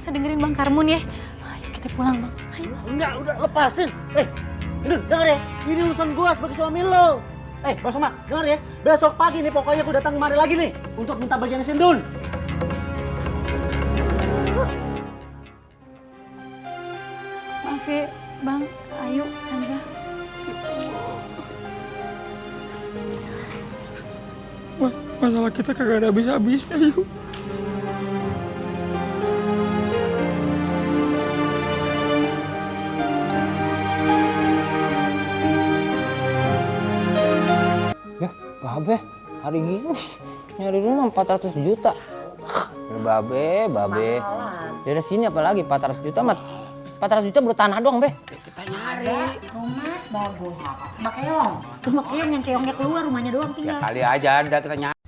usah dengerin Bang Karmun ya. Ayo kita pulang Bang. Ayo. Enggak, udah lepasin. Indun, denger ya. Ini urusan gua sebagai suami lo. Bang Somad, denger ya. Besok pagi nih pokoknya gua datang kemari lagi nih. Untuk minta bagian Sindun. Maaf ya Bang, ayo Hanza. Masalah kita kagak ada habis-habisnya yuk. Ya, Babe, hari gini nyari rumah 400 juta. Babe. Dari sini apalagi 400 juta mah. 400 juta baru tanah doang, Be. Kita nyari rumah bagus. Mbak Keong. Tuh Mbak Keong yang keongnya keluar rumahnya doang Ya tinggal. kali aja ada kita nyari.